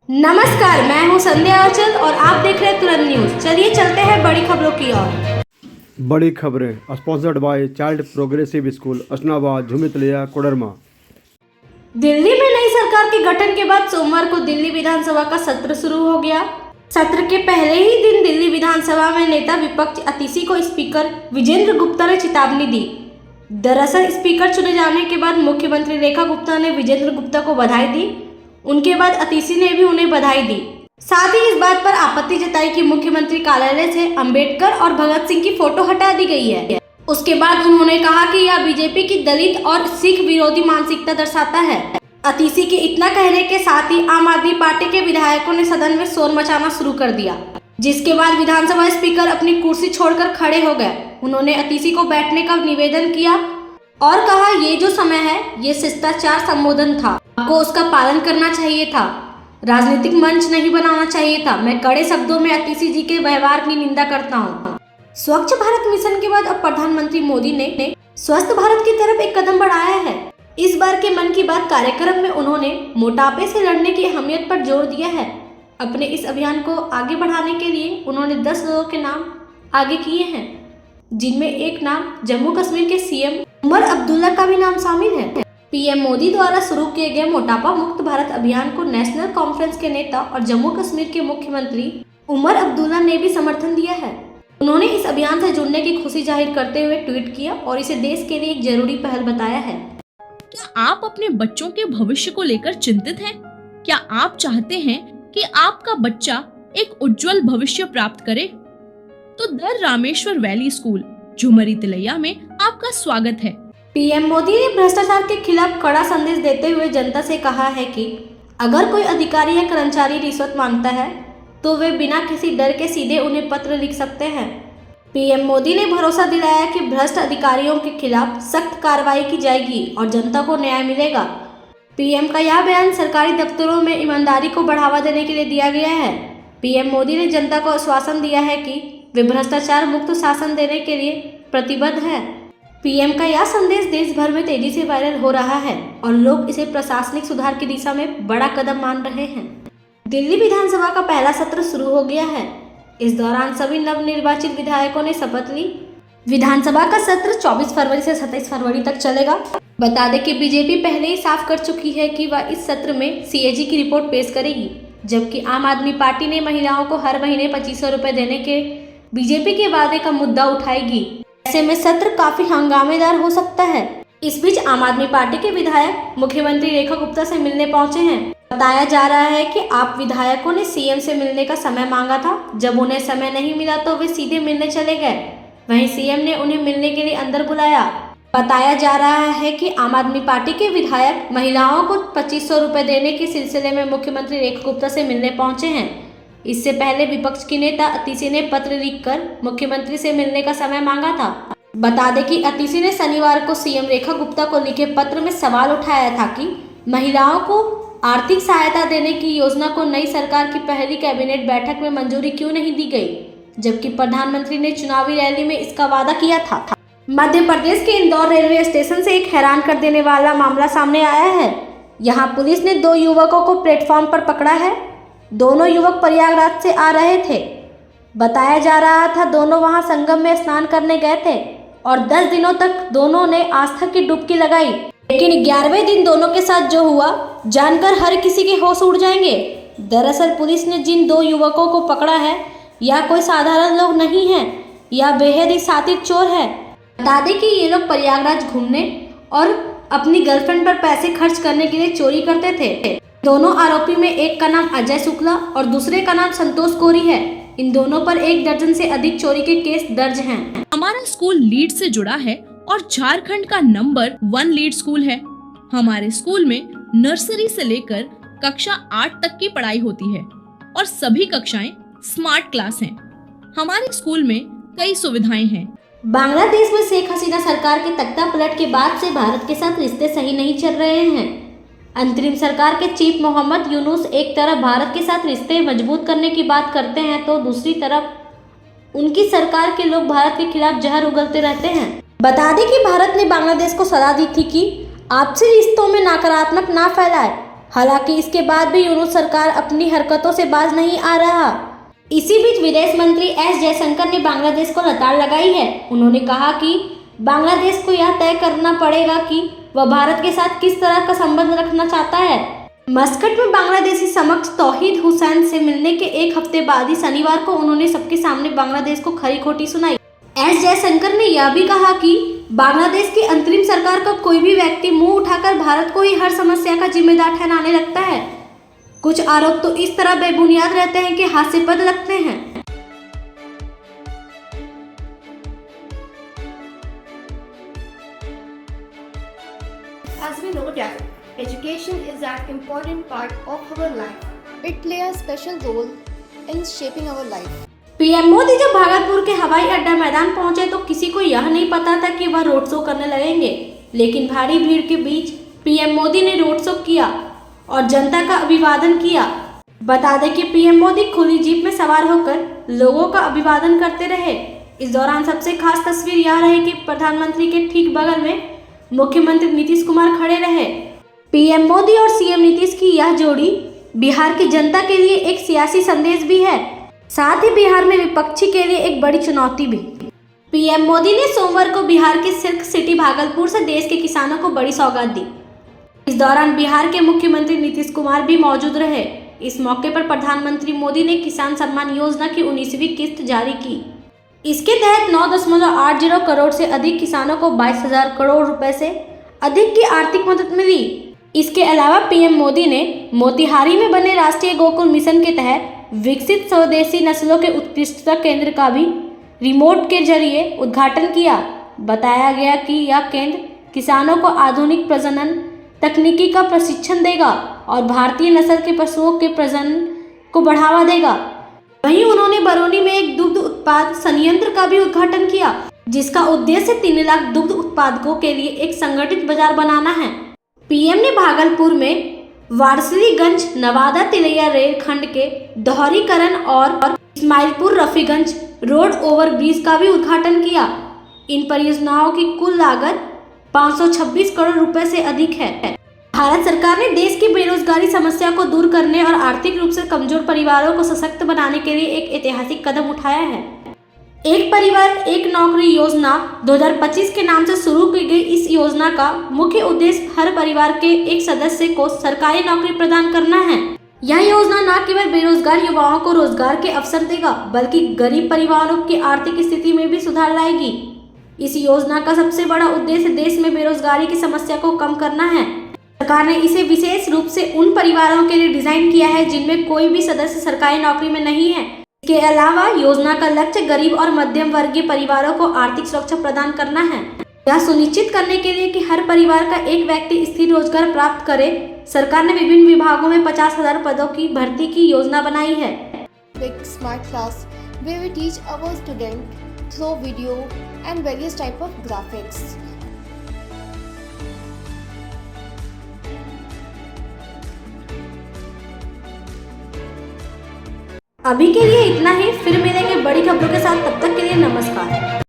नमस्कार, मैं हूं संध्या अचल और आप देख रहे हैं तुरंत न्यूज। चलिए चलते हैं बड़ी खबरों की ओर। बड़ी खबरें sponsored by child progressive school Asnabad Jhumritelaiya Koderma. Delhi में नई सरकार के गठन के बाद सोमवार को दिल्ली विधानसभा का सत्र शुरू हो गया। सत्र के पहले ही दिन दिल्ली विधानसभा में नेता विपक्ष अतिशी को स्पीकर विजेंद्र गुप्ता ने चेतावनी दी। दरअसल स्पीकर चुने जाने के बाद मुख्यमंत्री रेखा गुप्ता ने विजेंद्र गुप्ता को बधाई दी। उनके बाद अतिशी ने भी उन्हें बधाई दी। साथ ही इस बात पर आपत्ति जताई कि मुख्यमंत्री कार्यालय से अंबेडकर और भगत सिंह की फोटो हटा दी गई है। उसके बाद उन्होंने कहा कि यह बीजेपी की दलित और सिख विरोधी मानसिकता दर्शाता है। अतिशी के इतना कहने के साथ ही आम आदमी पार्टी के विधायकों ने सदन में शोर मचाना शुरू कर दिया, जिसके बाद विधानसभा स्पीकर अपनी कुर्सी छोड़कर खड़े हो गए। उन्होंने अतिशी को बैठने का निवेदन किया और कहा, ये जो समय है ये शिष्टाचार संबोधन था, आपको उसका पालन करना चाहिए था, राजनीतिक मंच नहीं बनाना चाहिए था। मैं कड़े शब्दों में अतिशी जी के व्यवहार की निंदा करता हूँ। स्वच्छ भारत मिशन के बाद अब प्रधानमंत्री मोदी ने स्वस्थ भारत की तरफ एक कदम बढ़ाया है। इस बार के मन की बात कार्यक्रम में उन्होंने मोटापे से लड़ने की अहमियत पर जोर दिया है। अपने इस अभियान को आगे बढ़ाने के लिए उन्होंने 10 लोगों के नाम आगे किए हैं, जिनमें एक नाम जम्मू कश्मीर के सीएम उमर अब्दुल्ला का भी नाम शामिल है। पीएम मोदी द्वारा शुरू किए गए मोटापा मुक्त भारत अभियान को नेशनल कॉन्फ्रेंस के नेता और जम्मू कश्मीर के मुख्यमंत्री उमर अब्दुल्ला ने भी समर्थन दिया है। उन्होंने इस अभियान से जुड़ने की खुशी जाहिर करते हुए ट्वीट किया और इसे देश के लिए एक जरूरी पहल बताया है। क्या आप अपने बच्चों के भविष्य को लेकर चिंतित हैं? क्या आप चाहते हैं कि आपका बच्चा एक उज्जवल भविष्य प्राप्त करे? तो the Rameshwar valley school Jhumri Telaiya में आपका स्वागत है। पीएम मोदी ने भ्रष्टाचार के खिलाफ कड़ा संदेश देते हुए जनता से कहा है कि अगर कोई अधिकारी या कर्मचारी रिश्वत मांगता है तो वे बिना किसी डर के सीधे उन्हें पत्र लिख सकते हैं। पीएम मोदी ने भरोसा दिलाया कि भ्रष्ट अधिकारियों के खिलाफ सख्त कार्रवाई की जाएगी और जनता को न्याय मिलेगा। पीएम का यह बयान सरकारी दफ्तरों में ईमानदारी को बढ़ावा देने के लिए दिया गया है। पीएम मोदी ने जनता को आश्वासन दिया है कि वे भ्रष्टाचार मुक्त शासन देने के लिए प्रतिबद्ध है। पीएम का यह संदेश देश भर में तेजी से वायरल हो रहा है और लोग इसे प्रशासनिक सुधार की दिशा में बड़ा कदम मान रहे हैं। दिल्ली विधानसभा का पहला सत्र शुरू हो गया है। इस दौरान सभी नवनिर्वाचित विधायकों ने शपथ ली। विधानसभा का सत्र 24 फरवरी से 27 फरवरी तक चलेगा। बता दें कि बीजेपी पहले ही साफ कर चुकी है कि वह इस सत्र में सीएजी की रिपोर्ट पेश करेगी, जबकि आम आदमी पार्टी ने महिलाओं को हर महीने 2500 रुपए देने के बीजेपी के वादे का मुद्दा उठाएगी। ऐसे में सत्र काफी हंगामेदार हो सकता है। इस बीच आम आदमी पार्टी के विधायक मुख्यमंत्री रेखा गुप्ता से मिलने पहुंचे हैं। बताया जा रहा है कि आप विधायकों ने सीएम से मिलने का समय मांगा था। जब उन्हें समय नहीं मिला तो वे सीधे मिलने चले गए। वहीं सीएम ने उन्हें मिलने के लिए अंदर बुलाया। बताया जा रहा है कि आम आदमी पार्टी के विधायक महिलाओं को 2500 रुपए देने के सिलसिले में मुख्यमंत्री रेखा गुप्ता से मिलने पहुंचे हैं। इससे पहले विपक्ष की नेता अतिशी ने पत्र लिखकर मुख्यमंत्री से मिलने का समय मांगा था। बता दें कि अतिशी ने शनिवार को सीएम रेखा गुप्ता को लिखे पत्र में सवाल उठाया था कि महिलाओं को आर्थिक सहायता देने की योजना को नई सरकार की पहली कैबिनेट बैठक में मंजूरी क्यों नहीं दी गई, जबकि प्रधानमंत्री ने चुनावी रैली में इसका वादा किया था। मध्य प्रदेश के इंदौर रेलवे स्टेशन से एक हैरान कर देने वाला मामला सामने आया है। यहाँ पुलिस ने 2 युवकों को प्लेटफॉर्म पर पकड़ा है। दोनों युवक प्रयागराज से आ रहे थे। बताया जा रहा था दोनों वहां संगम में स्नान करने गए थे और 10 दिनों तक दोनों ने आस्था की डुबकी लगाई, लेकिन 11वें दिन दोनों के साथ जो हुआ जानकर हर किसी के होश उड़ जाएंगे। दरअसल पुलिस ने जिन 2 युवकों को पकड़ा है या कोई साधारण लोग नहीं है, या बेहद ही शातिर चोर है। बता दें कि ये लोग प्रयागराज घूमने और अपनी गर्लफ्रेंड पर पैसे खर्च करने के लिए चोरी करते थे। दोनों आरोपी में एक का नाम अजय शुक्ला और दूसरे का नाम संतोष कोरी है। इन दोनों पर 1 दर्जन से अधिक चोरी के केस दर्ज हैं। हमारा स्कूल लीड से जुड़ा है और झारखंड का नंबर 1 लीड स्कूल है। हमारे स्कूल में नर्सरी से लेकर कक्षा 8 तक की पढ़ाई होती है और सभी कक्षाएं स्मार्ट क्लास हैं। हमारे स्कूल में कई सुविधाएं हैं। बांग्लादेश में शेख हसीना सरकार के तख्ता पलट के बाद से भारत के साथ रिश्ते सही नहीं चल रहे हैं। अंतरिम सरकार के चीफ मोहम्मद यूनुस एक तरफ भारत के साथ रिश्ते मजबूत करने की बात करते हैं तो दूसरी तरफ उनकी सरकार के लोग भारत के खिलाफ जहर उगलते रहते हैं। बता दें कि भारत ने बांग्लादेश को सलाह दी थी कि आपसी रिश्तों में नकारात्मक ना फैलाए। हालांकि इसके बाद भी यूनूस सरकार अपनी हरकतों से बाज नहीं आ रहा। इसी बीच विदेश मंत्री एस जयशंकर ने बांग्लादेश को लताड़ लगाई है। उन्होंने कहा कि बांग्लादेश को यह तय करना पड़ेगा कि वह भारत के साथ किस तरह का संबंध रखना चाहता है। मस्कट में बांग्लादेशी समक्ष तौहीद हुसैन से मिलने के एक हफ्ते बाद ही शनिवार को उन्होंने सबके सामने बांग्लादेश को खरी खोटी सुनाई। एस जयशंकर ने यह भी कहा कि बांग्लादेश की अंतरिम सरकार का कोई भी व्यक्ति मुंह उठाकर भारत को ही हर समस्या का जिम्मेदार ठहराने लगता है। कुछ आरोप तो इस तरह बेबुनियाद रहते हैं कि हास्यास्पद लगते हैं। As we know that education is an important part of our life. It plays a special role in shaping our life. PM Modi जब भागलपुर के हवाई अड्डा मैदान पहुंचे तो किसी को यह नहीं पता था कि वह रोड शो करने लगेंगे, लेकिन भारी भीड़ के बीच पीएम मोदी ने रोड शो किया और जनता का अभिवादन किया। बता दें कि पीएम मोदी खुली जीप में सवार होकर लोगों का अभिवादन करते रहे। इस दौरान सबसे खास तस्वीर यह रही कि प्रधानमंत्री के ठीक बगल में मुख्यमंत्री नीतीश कुमार खड़े रहे। पीएम मोदी और सीएम नीतीश की यह जोड़ी बिहार की जनता के लिए एक सियासी संदेश भी है, साथ ही बिहार में विपक्षी के लिए एक बड़ी चुनौती भी। पीएम मोदी ने सोमवार को बिहार की सिल्क सिटी भागलपुर से देश के किसानों को बड़ी सौगात दी। इस दौरान बिहार के मुख्यमंत्री नीतीश कुमार भी मौजूद रहे। इस मौके पर प्रधानमंत्री मोदी ने किसान सम्मान योजना की 19वीं किस्त जारी की। इसके तहत 9.80 करोड़ से अधिक किसानों को 22,000 करोड़ रुपए से अधिक की आर्थिक मदद मिली। इसके अलावा पीएम मोदी ने मोतिहारी में बने राष्ट्रीय गोकुल मिशन के तहत विकसित स्वदेशी नस्लों के उत्कृष्टता केंद्र का भी रिमोट के जरिए उद्घाटन किया। बताया गया कि यह केंद्र किसानों को आधुनिक प्रजनन तकनीकी का प्रशिक्षण देगा और भारतीय नस्ल के पशुओं के प्रजनन को बढ़ावा देगा। वहीं उन्होंने बरौनी में एक दुग्ध उत्पाद संयंत्र का भी उद्घाटन किया, जिसका उद्देश्य 3 लाख दुग्ध उत्पादकों के लिए एक संगठित बाजार बनाना है। पीएम ने भागलपुर में वारसलीगंज नवादा तिलैया रेल खंड के दोहरीकरण और Ismailpur Rafiganj road over bridge का भी उद्घाटन किया। इन परियोजनाओं की कुल लागत 526 करोड़ रुपए से अधिक है। भारत सरकार ने देश की बेरोजगारी समस्या को दूर करने और आर्थिक रूप से कमजोर परिवारों को सशक्त बनाने के लिए एक ऐतिहासिक कदम उठाया है। एक परिवार एक नौकरी योजना 2025 के नाम से शुरू की गई इस योजना का मुख्य उद्देश्य हर परिवार के एक सदस्य को सरकारी नौकरी प्रदान करना है। यह योजना न केवल बेरोजगार युवाओं को रोजगार के अवसर देगा, बल्कि गरीब परिवारों की आर्थिक स्थिति में भी सुधार लाएगी। इस योजना का सबसे बड़ा उद्देश्य देश में बेरोजगारी की समस्या को कम करना है। सरकार ने इसे विशेष रूप से उन परिवारों के लिए डिजाइन किया है जिनमें कोई भी सदस्य सरकारी नौकरी में नहीं है। इसके अलावा योजना का लक्ष्य गरीब और मध्यम वर्गीय परिवारों को आर्थिक सुरक्षा प्रदान करना है। यह सुनिश्चित करने के लिए कि हर परिवार का एक व्यक्ति स्थिर रोजगार प्राप्त करे, सरकार ने विभिन्न विभागों में 50,000 पदों की भर्ती की योजना बनाई है। Big Smart Class, where we teach our students through video and various type of graphics. अभी के लिए इतना ही, फिर मिलेंगे बड़ी खबरों के साथ। तब तक के लिए नमस्कार।